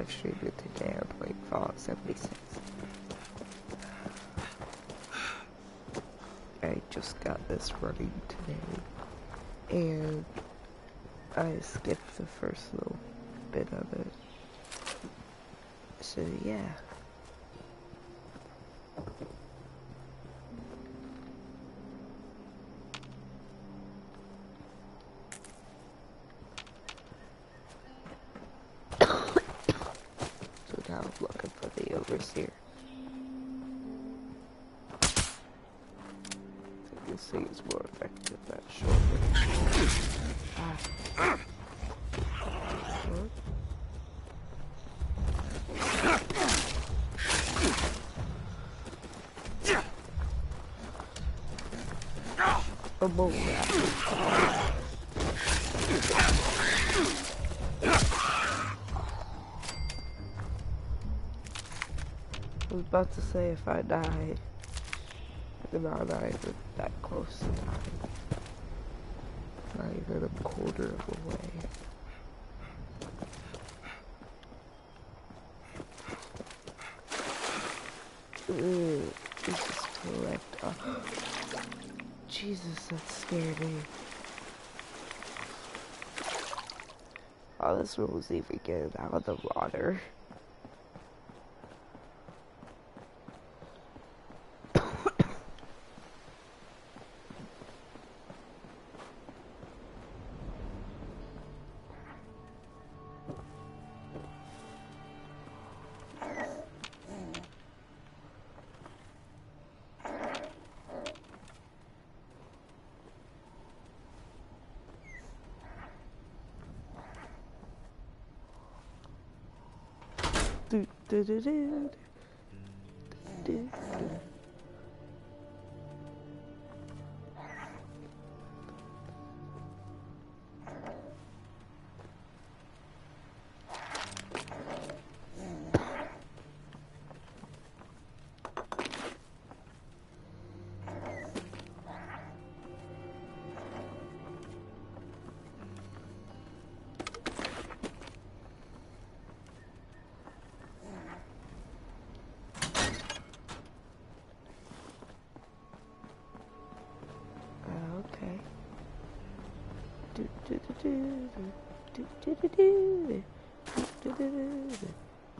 live stream it today. I'm playing Fallout 76. I just got this running today, and I skipped the first little bit of it. So yeah. So now I'm looking for the overseer. This thing is more effective at short range. What? A bull rat. I was about to say if I die, I'm not even that close to dying. Not even a quarter of the way. This is correct. Oh. Jesus, that scared me. Oh, this one was even getting out of the water. Do, do, do, do, do, do. Okay. Do do do do do do do do do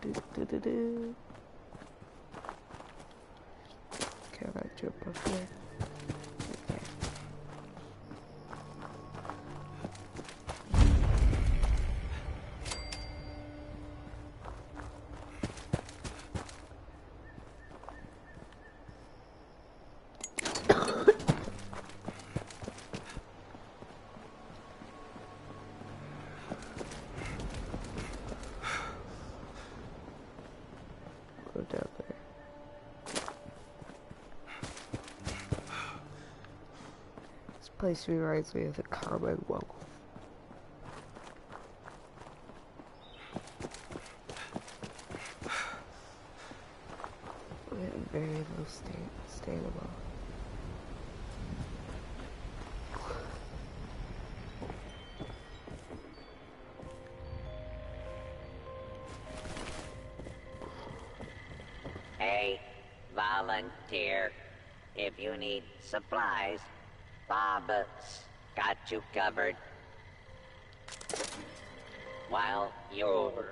do do do do. Can I jump up there? Okay. Go down there. This place reminds me of the Commonwealth. We have very low stamina. Hey, volunteer. If you need supplies, Bob's got you covered. While you're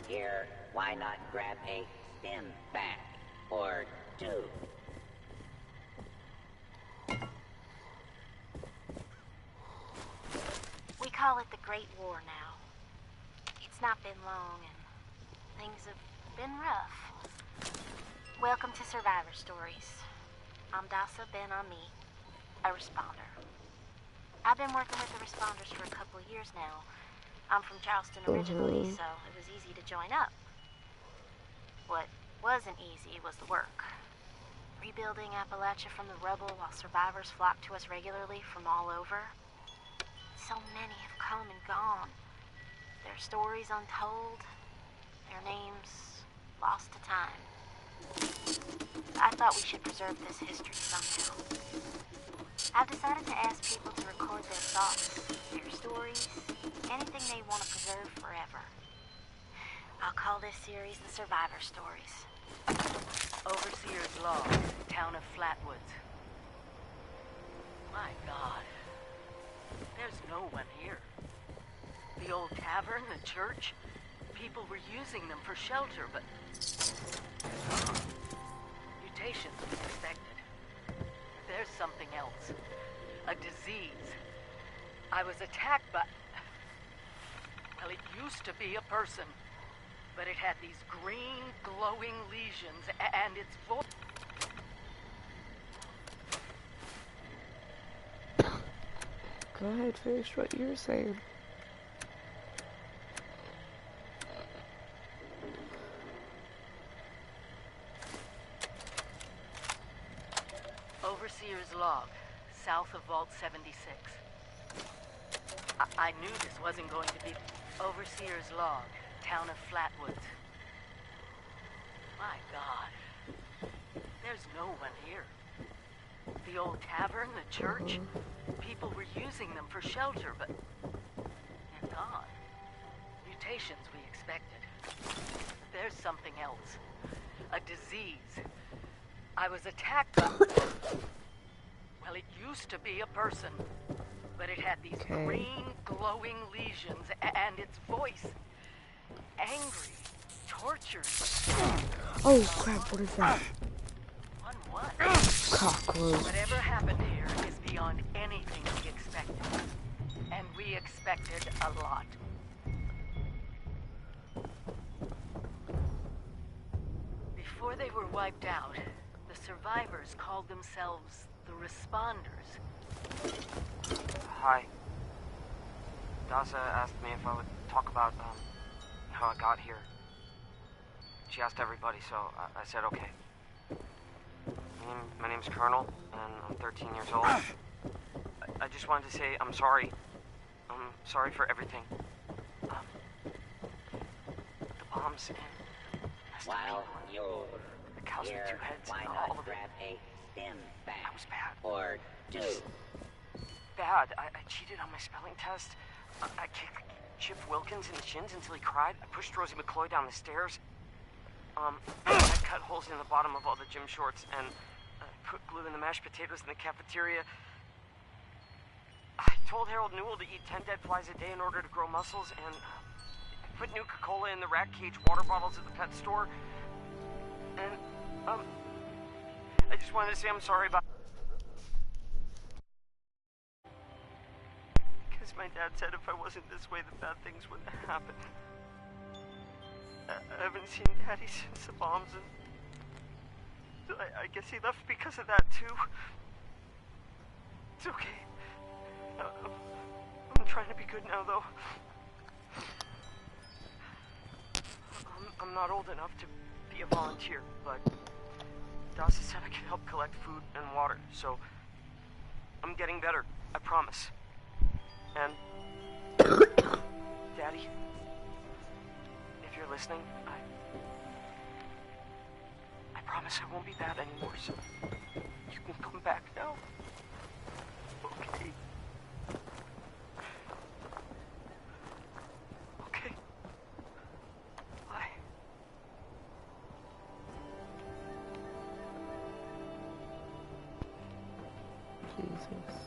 here, why not grab a stim pack or two? We call it the Great War now. It's not been long and things have been rough. Welcome to Survivor Stories. I'm Dasa Ben-Ami, a responder. I've been working with the responders for a couple of years now. I'm from Charleston originally, so it was easy to join up. What wasn't easy was the work. Rebuilding Appalachia from the rubble while survivors flock to us regularly from all over. So many have come and gone. Their stories untold, their names lost to time. I thought we should preserve this history somehow. I've decided to ask people to record their thoughts, their stories, anything they want to preserve forever. I'll call this series the Survivor Stories. Overseer's Log, town of Flatwoods. My God. There's no one here. The old tavern, the church, people were using them for shelter, but... mutations was expected. There's something else. A disease. I was attacked by... well, it used to be a person. But it had these green, glowing lesions, and its voice... Go ahead, finish what you were saying. Overseer's Log, south of Vault 76. I knew this wasn't going to be... Overseer's Log, town of Flatwoods. My God. There's no one here. The old tavern, the church, people were using them for shelter, but they're gone. Mutations we expected. There's something else. A disease. I was attacked by... well, it used to be a person, but it had these green, glowing lesions, and its voice... angry, tortured. Oh crap, what is that? On what? Cockroach. Whatever happened here is beyond anything we expected. And we expected a lot. Before they were wiped out, the survivors called themselves the Responders. Hi. Dasa asked me if I would talk about, how I got here. She asked everybody, so I said okay. My name's Colonel, and I'm 13 years old. I just wanted to say I'm sorry. I'm sorry for everything. The bombs and... While you're the cows here, with two heads why and not all of it. grab a stim That back? was bad. Or two. Just bad. I cheated on my spelling test. I kicked Chip Wilkins in the shins until he cried. I pushed Rosie McCloy down the stairs. I cut holes in the bottom of all the gym shorts and put glue in the mashed potatoes in the cafeteria. I told Harold Newell to eat 10 dead flies a day in order to grow muscles, and I put Nuka-Cola in the rat cage water bottles at the pet store. And, I just wanted to say I'm sorry about... Because my dad said if I wasn't this way, the bad things wouldn't happen. I haven't seen Daddy since the bombs, and I guess he left because of that, too. It's okay. I'm trying to be good now, though. I'm not old enough to be a volunteer, but Dasa said I could help collect food and water, so I'm getting better, I promise. And Daddy, if you're listening, I promise I won't be bad anymore, so you can come back now. Okay. Okay. Bye. Jesus.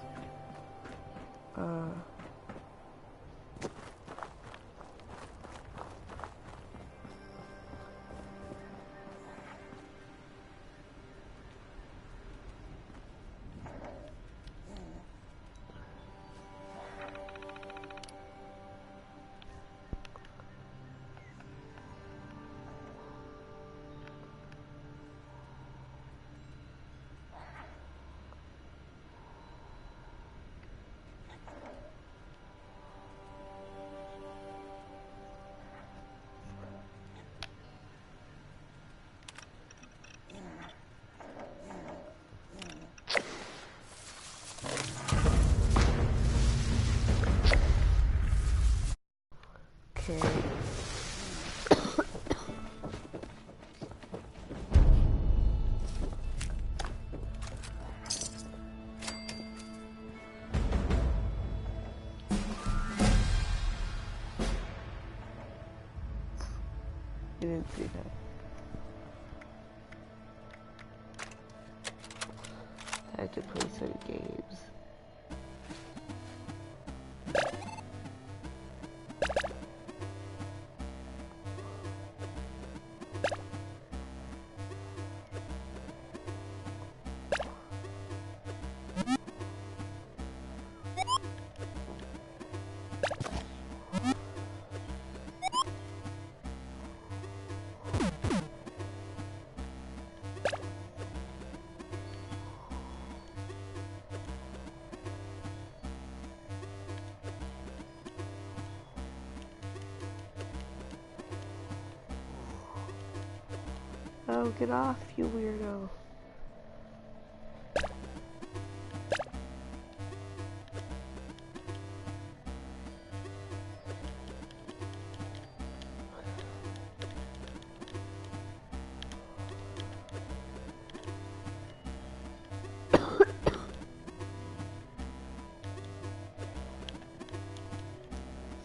didn't see that. I had to play certain games. Oh, get off, you weirdo.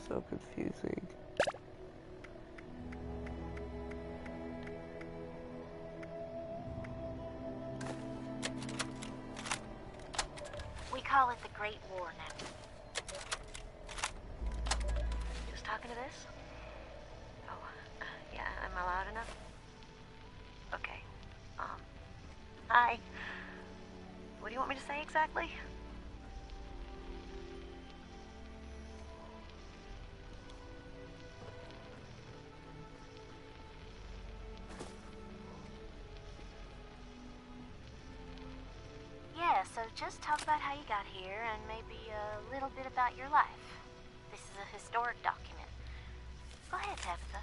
So confusing. We call it the Great War now. Just talking to this? Oh, yeah, am I loud enough? Okay. Hi. What do you want me to say exactly? Yeah, so just talk about how you got here and maybe a little bit about your life. This is a historic document. Go ahead, Tabitha.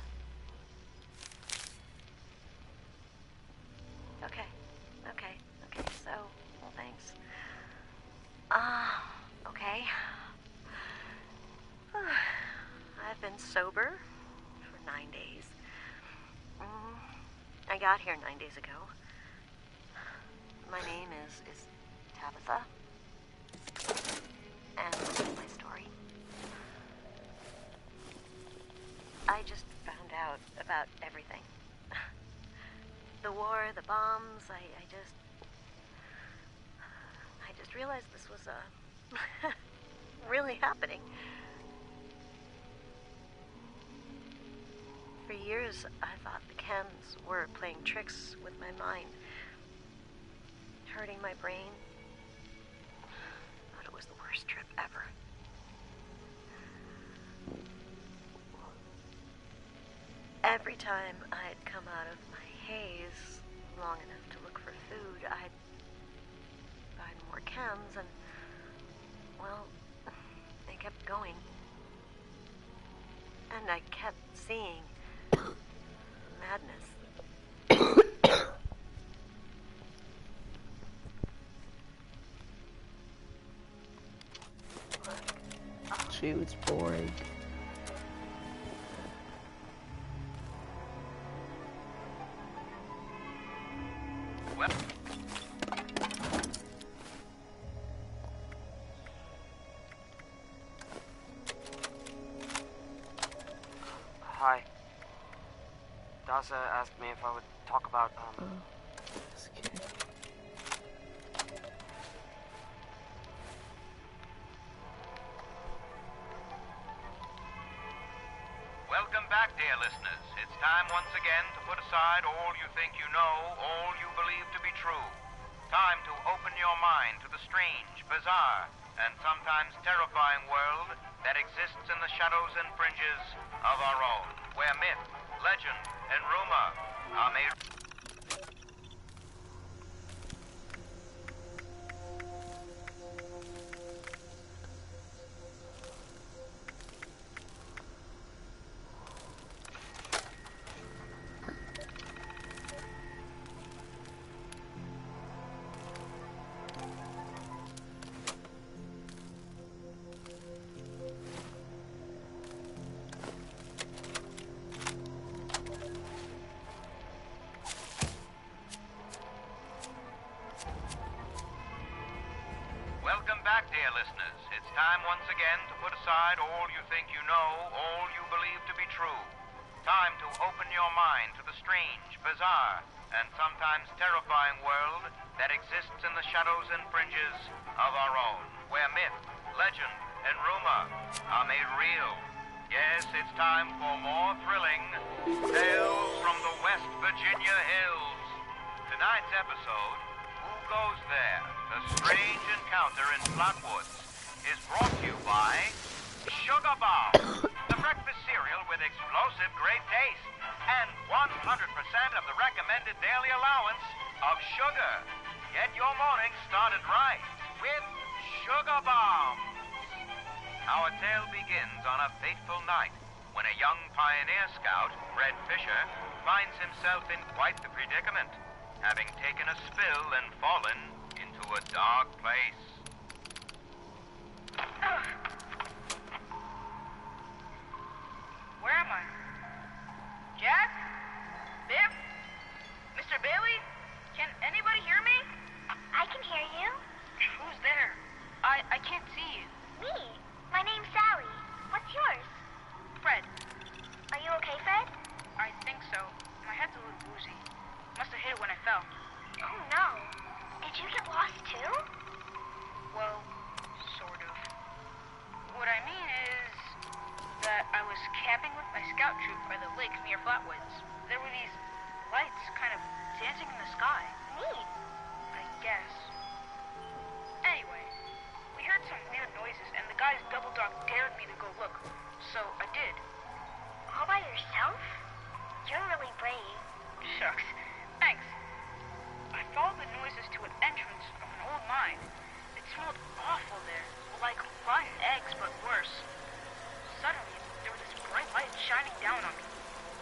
Okay, so, well, thanks. Okay. I've been sober for 9 days. I got here 9 days ago. My name is Tabitha. And this is my story. I just found out about everything. The war, the bombs, I just realized this was, really happening. For years, I thought the chems were playing tricks with my mind, hurting my brain. Thought it was the worst trip ever. Every time I'd come out of my haze long enough to look for food, I'd find more chems and, well, they kept going. And I kept seeing madness. She was boring. Hi. Dasa asked me if I would talk about, This kid. Welcome back, dear listeners. It's time once again to put aside all you think you know, all you believe to be true. Time to open your mind to the strange, bizarre, and sometimes terrifying world that exists in the shadows and fringes of our own, where myth, legend, and rumor are made... Welcome back, dear listeners. It's time once again to put aside all you think you know, all you believe to be true. Time to open your mind to the strange, bizarre, and sometimes terrifying world that exists in the shadows and fringes of our own, where myth, legend, and rumor are made real. Yes, it's time for more thrilling Tales from the West Virginia Hills. Tonight's episode, Who Goes There? The Strange Encounter in Flatwoods, is brought to you by Sugar Bomb, the breakfast cereal with explosive great taste and 100% of the recommended daily allowance of sugar. Get your morning started right with Sugar Bomb. Our tale begins on a fateful night when a young pioneer scout, Red Fisher, finds himself in quite the predicament, having taken a spill and fallen into a dark place. Where am I? Jack? Biff? Mr. Bailey? Can anybody hear me? I can hear you. Who's there? I can't see you. Me. My name's Sally. What's yours? Fred. Are you okay, Fred? I think so. My head's a little woozy. Must have hit it when I fell. Oh, no. Did you get lost, too? Well, sort of. What I mean is that I was camping with my scout troop by the lake near Flatwoods. There were these lights kind of dancing in the sky. Neat. I guess. Anyway, we heard some weird noises and the guy's double dog dared me to go look. So I did. All by yourself? You're really brave. Shucks. Thanks. I followed the noises to an entrance of an old mine. It smelled awful there, like rotten eggs, but worse. Suddenly, there was this bright light shining down on me.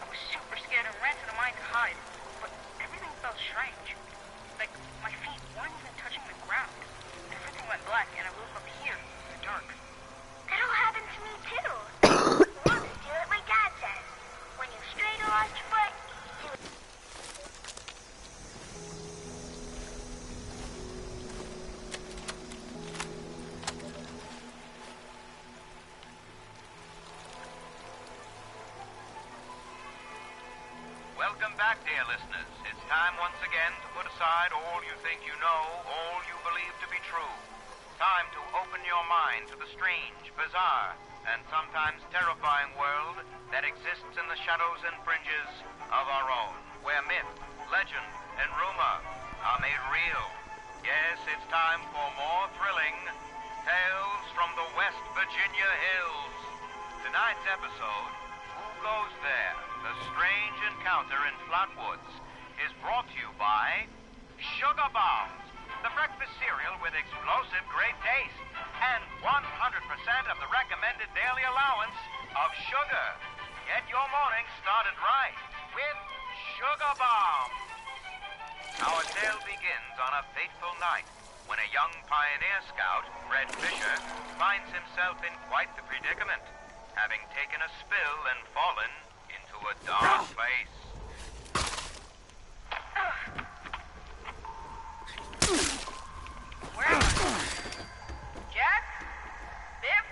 I was super scared and ran to the mine to hide, but everything felt strange. Like my feet weren't even touching the ground. Everything went black, and I woke up here in the dark. That all happened to me, too. We'll just do it like Dad says. When you strayed or lost your foot, do it. Welcome back, dear listeners. It's time once again to put aside all you think you know, all you believe to be true. Time to open your mind to the strange, bizarre, and sometimes terrifying world that exists in the shadows and fringes of our own, where myth, legend, and rumor are made real. Yes, it's time for more thrilling Tales from the West Virginia Hills. Tonight's episode, Who Goes There? The Strange Encounter in Flatwoods, is brought to you by Sugar Bombs, the breakfast cereal with explosive great taste and 100% of the recommended daily allowance of sugar. Get your morning started right with Sugar Bombs. Our tale begins on a fateful night when a young pioneer scout, Red Fisher, finds himself in quite the predicament, having taken a spill and fallen into a dark place. Where am I? Jack? Biff?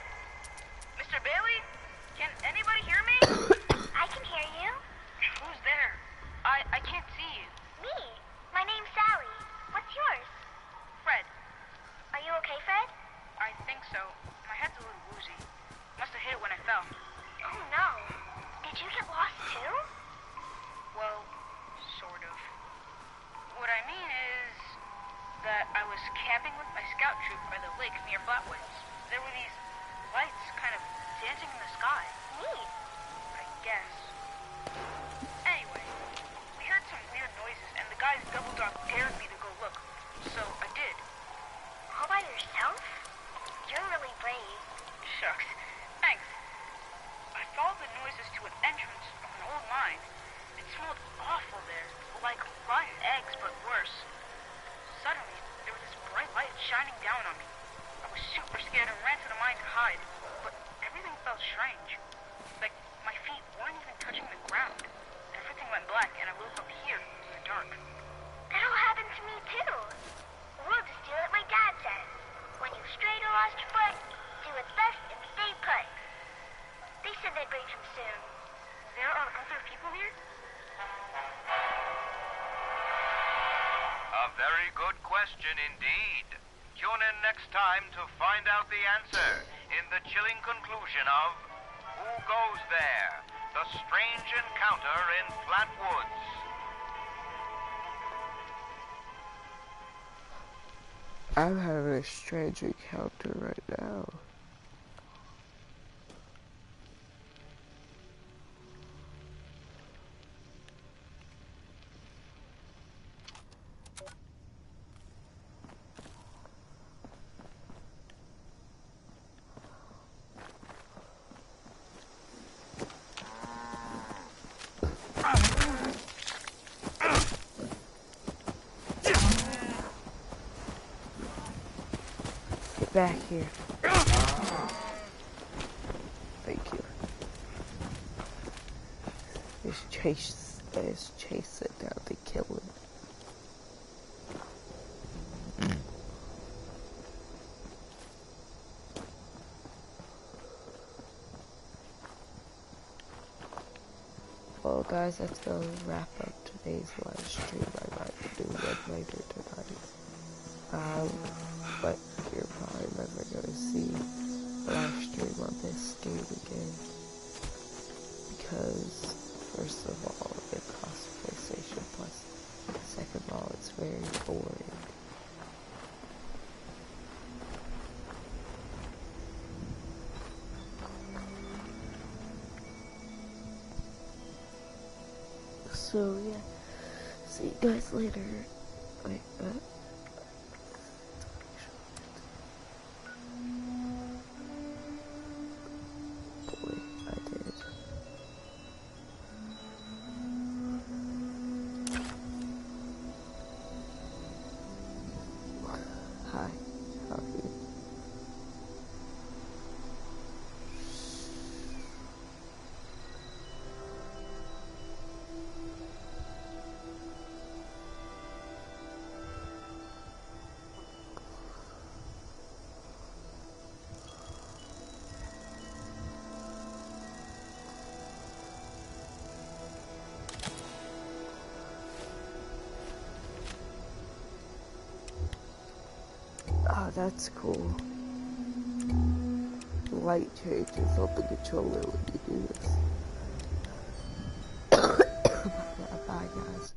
Mr. Bailey? Can anybody hear me? I can hear you. Who's there? I can't see you. Me. My name's Sally. What's yours? Fred. Are you okay, Fred? I think so. My head's a little woozy. Must have hit it when I fell. Oh, no. Did you get lost, too? Well, sort of. What I mean is that I was camping with my scout troop by the lake near Flatwoods. There were these lights kind of dancing in the sky. Neat. I guess. Anyway, we heard some weird noises and the guy's double dog dared me to go look. So I did. All by yourself? You're really brave. Shucks. Thanks. I followed the noises to an entrance of an old mine. It smelled awful there, like rotten eggs, but worse. Suddenly, there was this bright light shining down on me. I was super scared and ran to the mine to hide, but everything felt strange. Like my feet weren't even touching the ground. Everything went black, and I woke up here in the dark. That all happened to me, too. We'll just do it like Dad says. When you strayed or lost your foot, do what's best and stay put. They said they'd bring him soon. there are other people here? A very good question indeed. Tune in next time to find out the answer in the chilling conclusion of Who Goes There? The Strange Encounter in Flatwoods. I'm having a strange encounter right now. Get back here. Thank you. Let's chase it down to kill it. Well guys, that's gonna wrap up today's live stream. I might do one later tonight. But you're probably never gonna see a live stream on this game again. Because, first of all, it costs PlayStation Plus. Second of all, it's very boring. So yeah, see you guys later. Wait, boy, I did. Hi, how are you? Oh, that's cool. The light changes on the controller when you do this. Bye guys.